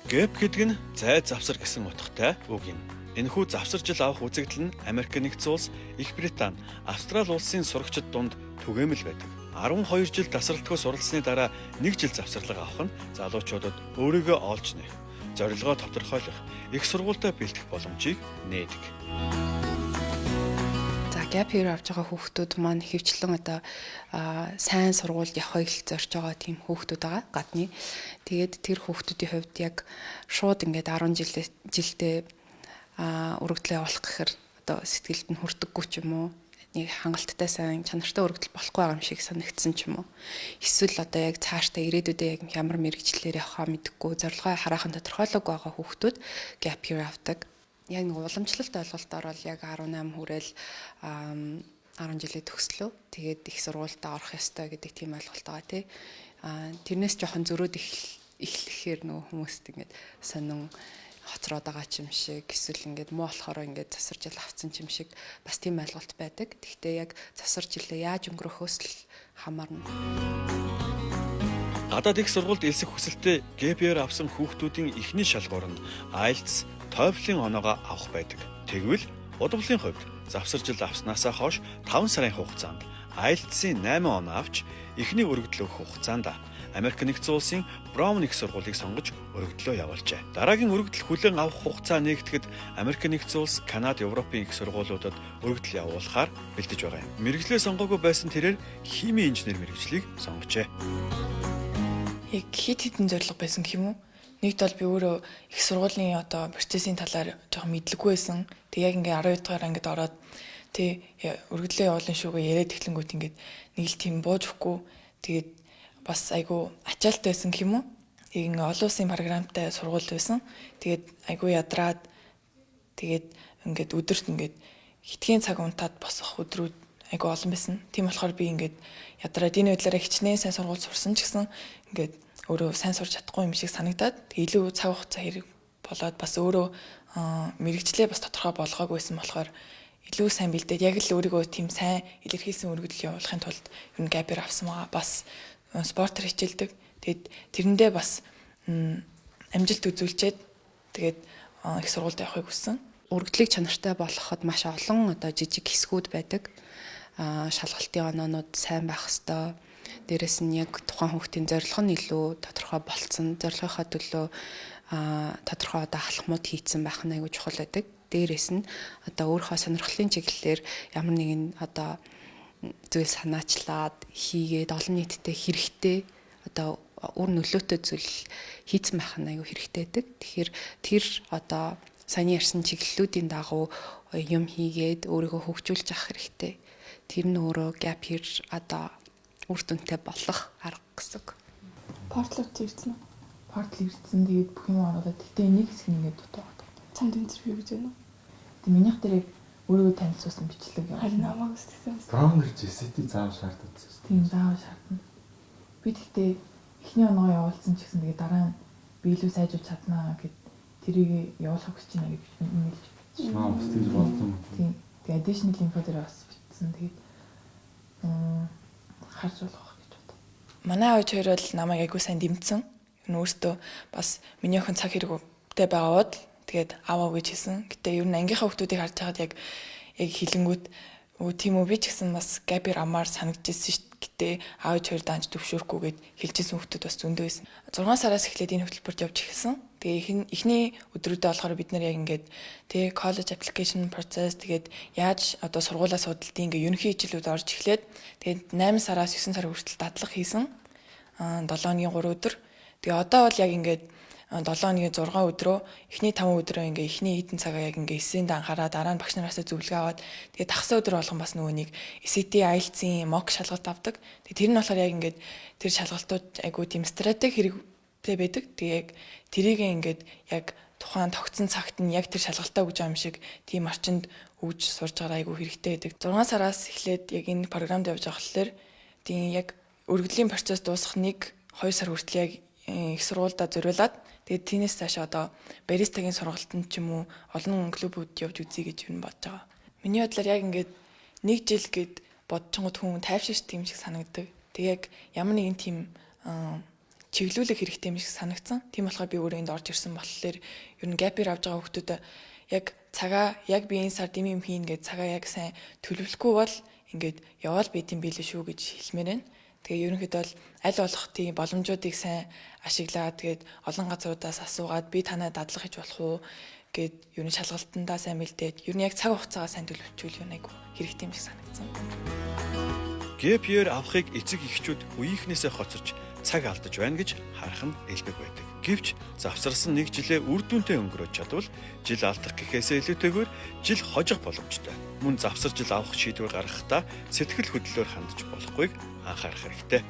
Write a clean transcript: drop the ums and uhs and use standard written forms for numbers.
Гэп гэдэг нь зай завсар гэсэн утгатай үг юм. Энэхүү завсаржил авах үзэгдэл нь Америк нэгдсэн улс, Их Британи, Австрали улсын сурагчид дунд түгээмэл байдаг. 12 жил тасралтгүй суралцсны дараа 1 жил завсарлага авах нь залуучуудад өөрийгөө олж нэх, зорилгоо тодорхойлох, их сургуультай бэлдэх боломжийг нээдэг. Gap year авч байгаа хүүхдүүд маань хөвчлэн сайн сургуульд явахыг зорж байгаа тийм хүүхдүүд байгаа гадны. Тэгээд тэр хүүхдүүдийн хувьд яг шууд ингээд 10 жилдээ өргөдлөө явуулах гэхээр сэтгэлд нь хүрдэггүй ч юм уу. Нэг хангалттай сайн чанартай өргөдөл болохгүй байгаа юм шиг санагдсан ч юм уу. Эсвэл яг цаашдаа ирээдүйдээ яг ямар мэрэгчлэлээр явахаа мэдгүй, зорилгоо хараахан тодорхойлоогүй байгаа хүүхдүүд gap year авдаг. Яг нэг уламжлалт ойлголтоор бол яг 18 хүрээл 10 жилийн төгслөө. Тэгээд их сургуультаа орох ёстой гэдэг тийм ойлголт байгаа тий. Тэрнээс жоохон зөрөөд эхлэхээр нөгөө хүмүүст ингээд сонин хоцроод байгаа ч юм шиг, эсвэл ингээд муу болохоор ингээд засарч ил авцсан ч юм шиг бас тийм ойлголт байдаг. Гэхдээ яг засарч илээ яаж өнгөрөхөөс л хамаарна. Гадаад их сургуульд элсэх хүсэлтэд gap year авсан хүүхдүүдийн эхний шалгуур нь IELTS TOEFL-ийн оноогоо авах байдаг. Тэгвэл удамлын хувьд завсаржил авснаасаа хойш 5 сарын хугацаанд IELTS-ийн 8 оноо авч эхний өргөдлөө өгөх хугацаанд Америк нэгдсэн улсын Браун их сургуулийг сонгож өргөдлөө явуулжээ. Дараагийн өргөдөл хүлээн авах хугацаа нэгтгэхэд Америк нэгдсэн улс, Канада, Европын их сургуулиудад өргөдөл явуулахаар бэлдэж байгаа юм. Мэргэжлээ сонгоогүй байсан тэрээр химийн инженер мэргэжлийг сонгожээ. Яг хит хитэн зорилго байсан гэх юм уу? Нэгд бол би өөрөө их сургуулийн процессын талаар жоохон мэдлэггүй байсан. Тэг яг ингээ 12 дугаар ангид ороод өргөдлөө явуулна шүүгээ яриад эхлэнгүүт ингээд нэг л тийм бууж өгөхгүй. Тэгээд бас айгу ачаалттай байсан гэх юм уу? Ингээ олон улсын програмтай сургууль байсан. Тэгээд айгу ядраад тэгээд ингээд өдөрт ингээд хитгэн цаг унтаад босох өдрүүд айгу олон байсан. Тийм болохоор би ингээд ядраад энэ байдлаараа хичнээн сайн сургууль сурсан ч гэсэн ингээд өөрөө сайн сурч чадахгүй юм шиг санагдаад илүү цаг хугацаа хэрэг болоод бас өөрөө мэрэгчлээ бас тодорхой болгоогүйсэн болохоор илүү сайн бэлдээд яг л өөрийгөө тийм сайн илэрхийлсэн өргөдөл явуулахын тулд ер нь gap year авсан байгаа. Бас спортоор хичээлдэг. Тэгээд тэрэндээ бас амжилт үзүүлчихэд тэгээд их сургуульд явахыг хүссэн. Өргөдлийг чанартай болгоход маш олон жижиг хэсгүүд байдаг. Шалгалтын оноонууд сайн байх ёстой. Дээрэс нь яг тухайн хүүхдийн зорилго нь илүү тодорхой болцсон. Зорилгынхаа төлөө тодорхой халахмууд хийцэн байх нь аягүй чухал байдаг. Дээрэс нь өөрийнхөө сонирхлын чиглэлээр ямар нэгэн зүйл санаачлаад хийгээд олон нийтэд хэрэгтэй үр нөлөөтэй зүйл хийцэн байх нь аягүй хэрэгтэй байдаг. Тэгэхээр тэр саяны ярьсан чиглэлүүдийн дагуу юм хийгээд өөрийгөө хөгжүүлж авах хэрэгтэй. Тэр нь өөрөө gap year үр дүнтэй болох арга гэсэн. Портлууд ирсэн үү? Портл ирсэн. Тэгээд бүх юм оруулаад тэгтээ нэг хэсэг нэгээд дутаагаад. Чамд интервью гэж байна уу? Тэг минийх дээр яг өөрийгөө танилцуулсан бичлэг явуулсан. Харин намайг үсгэсэн. Браун гэж SAT заав шаарддаг. Тийм заав шаардна. Би тэгтээ эхний оноо явуулсан ч гэсэн тэгээд дараа нь би илүү сайжруулж чаднаа гэд тэрийг явуулах гэж байна гэж имэйл бичсэн. Бас тийж болдсон. Тийм. Тэгээд additional info дээр бас бичсэн. Тэгээд харж болох гэж бод. Манай аав хоёр бол намайг айгуу сайн дэмжсэн. Өөртөө бас миний охин цаг хэрэгтэй байгаад тэгээд ааваа гэж хэлсэн. Гэтэ ер нь ангийнхаа хүмүүсийг харж байгаад яг хилэнгүүт тийм үү би ч гэсэн бас gap year амаар санагдчихсэн шүү дээ. Гэтэ аав хоёр данж төвшөөрөхгүйгээд хэлжсэн хүмүүс бас зөндөө байсан. 6 сараас эхлээд энэ хөтөлбөрт явж эхэлсэн. Тэгээ эхний өдрүүдэд болохоор бид нар яг ингээд college application process тэгээд яаж сургуулаа судалдیں۔ Ингээ ерөнхий хичээлүүд орж эхлээд тэгээд 8 сараас 9 сар хүртэл дадлага хийсэн. 7 хоногийн 3 өдөр. Тэгээ одоо бол яг ингээд 7 хоногийн 6 өдрөө эхний 5 өдрөө ингээ эхний хэдэн цагаа яг ингээ эсэнд анхаараа дараа нь багш нараас зөвлөгөө аваад тэгээ тагсаа өдөр болгон бас нөгөө нэг SAT IELTS-ийн mock шалгалт авдаг. Тэгээ тэр нь болохоор яг ингээд тэр шалгалтууд айгуу тийм стратеги хэрэгтэй байдаг. Тэгээ яг тэрийг ингээд яг тухайн тогтсон цагт нь яг тэр шалгалтаа өгж байгаа юм шиг тийм орчинд өгж сурж байгаа айгуу хэрэгтэй байдаг. 6 сараас эхлээд яг энэ програмд явж байгаа болохоор тийм яг өргөдлийн процесс дуусах 1-2 сар хүртэл яг их сургуультай зориулаад тэгээд тийнээс цааш баристагийн сургалтанд ч юм уу олон клубүүд явж үзье гэж юу бодож байгаа. Миний бодлоор яг ингээд 1 жил гээд бодчихгоо хүн тайвширч тийм шиг санагддаг. Тэг яг ямар нэгэн тийм чиглүүлэх хэрэгтэй юм шиг санагдсан. Тийм болохоор би өөрөө энд орж ирсэн болохоор ер нь gap year авж байгаа хүүхдүүд яг цагаа яг би энэ сард юм хийн гэж цагаа яг сайн төлөвлөхгүй бол ингээд яваал байт юм билээ шүү гэж хэлмээр байна. Тэгээ ерөнхийдөө бол аль болох тийм боломжуудыг сайн ашиглаад тэгээд олон газруудаас асуугаад би танаа дадлах гэж болох уу гэд ер нь шалгалтандаа сайн мэлдээд ер нь яг цаг хугацаагаа сайн төлөвлөжүүл юм айгу хэрэгтэй юм шиг санагдсан. Gap year авахыг эцэг эхчүүд үеийнхнээсээ хоцорч цаг алдаж байна гэж харах нь элбэг байдаг. Гэвч завсарсан нэг жилээ үр дүнтэй өнгөрөөж чадвал жил алдах гэхээсээ илүүтэйгээр жил хожих боломжтой. Мөн завсар жил авах шийдвэр гаргахдаа сэтгэл хөдлөлөөр хандж болохгүйг анхаарах хэрэгтэй.